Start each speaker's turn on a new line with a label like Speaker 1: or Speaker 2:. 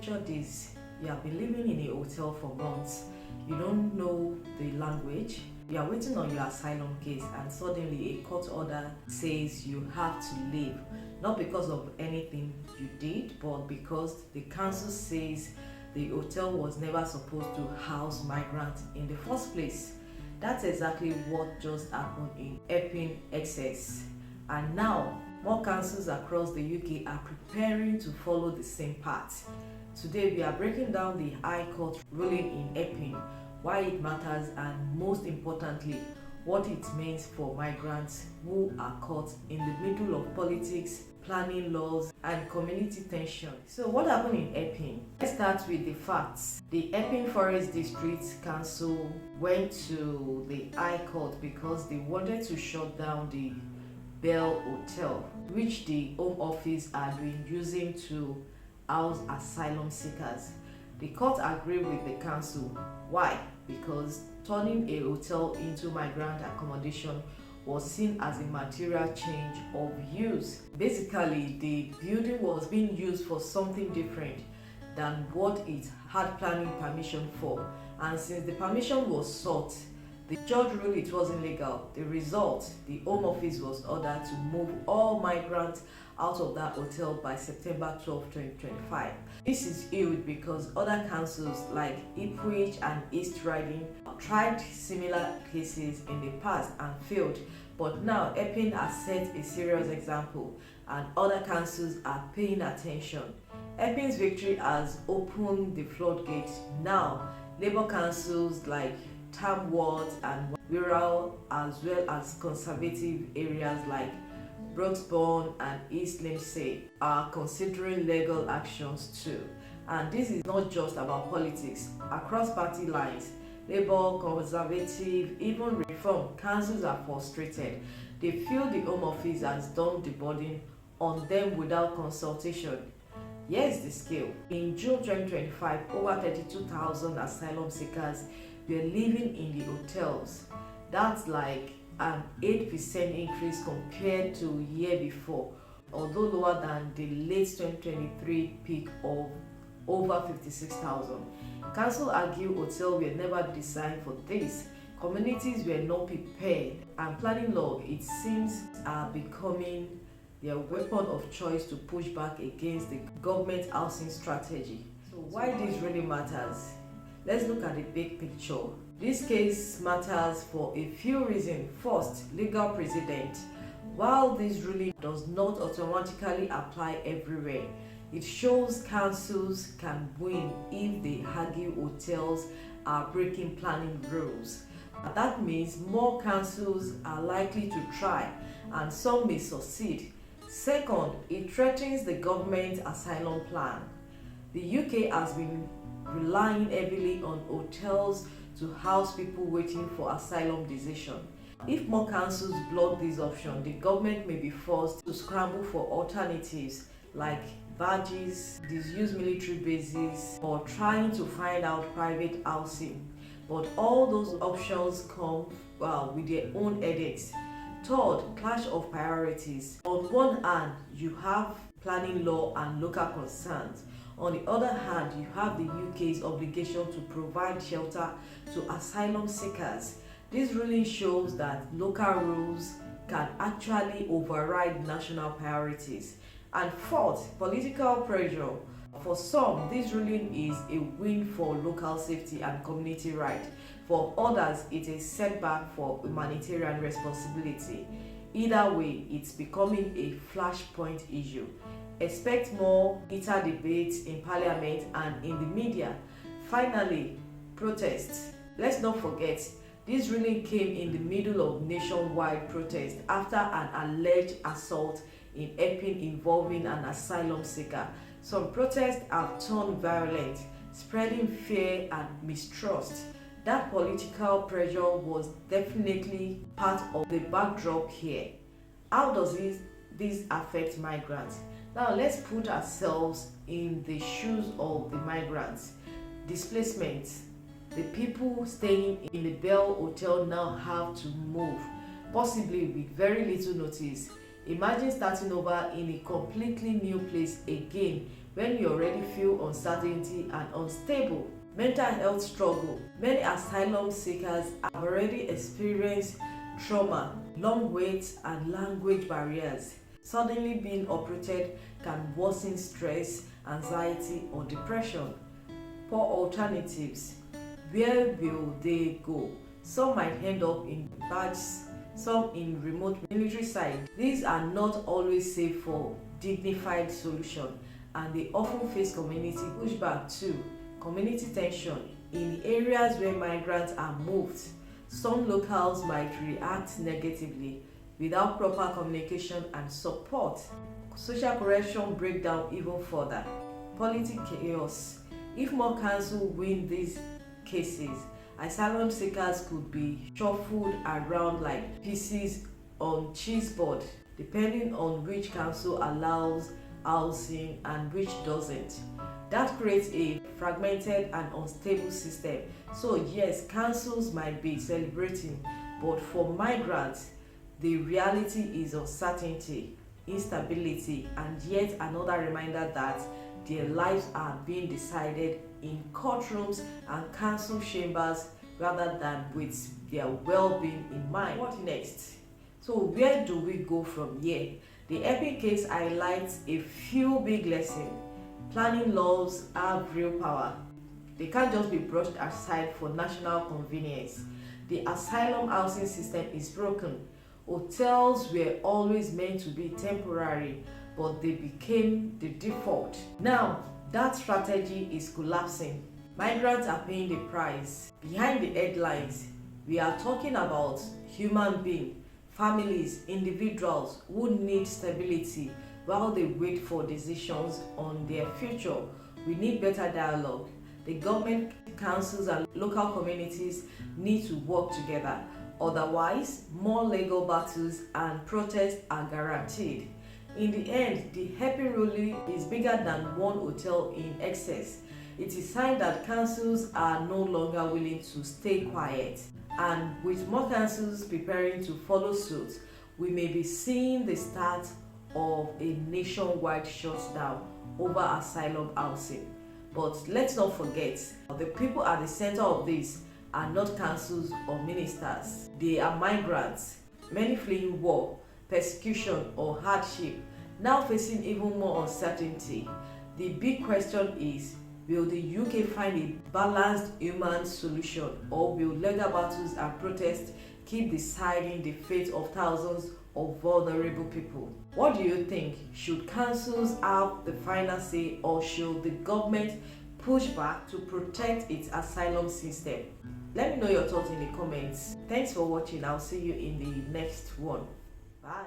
Speaker 1: picture this. You have been living in a hotel for months. You don't know the language. You are waiting on your asylum case and suddenly a court order says you have to leave. Not because of anything you did, but because the council says the hotel was never supposed to house migrants in the first place. That's exactly what just happened in Epping Excess. And now, more councils across the UK are preparing to follow the same path. Today, we are breaking down the High Court ruling in Epping, why it matters, and most importantly, what it means for migrants who are caught in the middle of politics, planning laws, and community tension. So what happened in Epping? Let's start with the facts. The Epping Forest District Council went to the High Court because they wanted to shut down the Bell Hotel, which the Home Office had been using to house asylum seekers. The court agreed with the council. Why? Because turning a hotel into migrant accommodation was seen as a material change of use. Basically, the building was being used for something different than what it had planning permission for. And since the permission was sought, the judge ruled it wasn't legal. The result, the Home Office was ordered to move all migrants out of that hotel by September 12, 2025. This is huge because other councils like Ipswich and East Riding tried similar cases in the past and failed, but now Epping has set a serious example and other councils are paying attention. Epping's victory has opened the floodgates. Now, Labour councils like Tamworth and Wirral, as well as conservative areas like Broxbourne and East Lindsey, are considering legal actions too. And this is not just about politics. Across party lines, Labour, Conservative, even Reform, councils are frustrated. They feel the Home Office has dumped the burden on them without consultation. Here's the scale. In June 2025, over 32,000 asylum seekers were living in the hotels. That's like an 8% increase compared to a year before, although lower than the late 2023 peak of over 56,000. Council argue hotels were never designed for this. Communities were not prepared, and planning law, it seems, are becoming their weapon of choice to push back against the government housing strategy. So why this really matters? Let's look at the big picture. This case matters for a few reasons. First, legal precedent. While this ruling does not automatically apply everywhere, it shows councils can win if they argue hotels are breaking planning rules. That means more councils are likely to try, and some may succeed. Second, it threatens the government asylum plan. The UK has been relying heavily on hotels to house people waiting for asylum decision. If more councils block this option, the government may be forced to scramble for alternatives like barges, disused military bases, or trying to find out private housing. But all those options come with their own headaches. Third, clash of priorities. On one hand, you have planning law and local concerns. On the other hand, you have the UK's obligation to provide shelter to asylum seekers. This really shows that local rules can actually override national priorities. And fourth, political pressure. For some, this ruling is a win for local safety and community rights. For others, it is a setback for humanitarian responsibility. Either way, it's becoming a flashpoint issue. Expect more heated debates in Parliament and in the media. Finally, protests. Let's not forget, this ruling came in the middle of nationwide protests after an alleged assault in Epping involving an asylum seeker. Some protests have turned violent, spreading fear and mistrust. That political pressure was definitely part of the backdrop here. How does this affect migrants? Now let's put ourselves in the shoes of the migrants. Displacement. The people staying in the Bell Hotel now have to move, possibly with very little notice. Imagine starting over in a completely new place again when you already feel uncertainty and unstable. Mental health struggle. Many asylum seekers have already experienced trauma, long waits, and language barriers. Suddenly being uprooted can worsen stress, anxiety, or depression. Poor alternatives. Where will they go? Some might end up in barracks, some in remote military sites. These are not always safe for dignified solution, and they often face community pushback too. Community tension. In areas where migrants are moved, some locals might react negatively without proper communication and support. Social cohesion break down even further. Political chaos. If more councils win these cases, asylum seekers could be shuffled around like pieces on chessboard, depending on which council allows housing and which doesn't. That creates a fragmented and unstable system. So yes, councils might be celebrating, but for migrants, the reality is uncertainty, instability, and yet another reminder that their lives are being decided in courtrooms and council chambers rather than with their well-being in mind. What next? So where do we go from here? The Epping case highlights a few big lessons. Planning laws have real power. They can't just be brushed aside for national convenience. The asylum housing system is broken. Hotels were always meant to be temporary, but they became the default. Now, that strategy is collapsing. Migrants are paying the price. Behind the headlines, we are talking about human beings, families, individuals who need stability while they wait for decisions on their future. We need better dialogue. The government, councils, and local communities need to work together. Otherwise, more legal battles and protests are guaranteed. In the end, the happy ruling is bigger than one hotel in excess. It is a sign that councils are no longer willing to stay quiet. And with more councils preparing to follow suit, we may be seeing the start of a nationwide shutdown over asylum housing. But let's not forget, the people at the center of this are not councils or ministers. They are migrants, many fleeing war, persecution, or hardship, now facing even more uncertainty. The big question is, will the UK find a balanced human solution, or will legal battles and protests keep deciding the fate of thousands of vulnerable people? What do you think? Should councils have the final say, or should the government push back to protect its asylum system? Let me know your thoughts in the comments. Thanks for watching. I'll see you in the next one. Bye.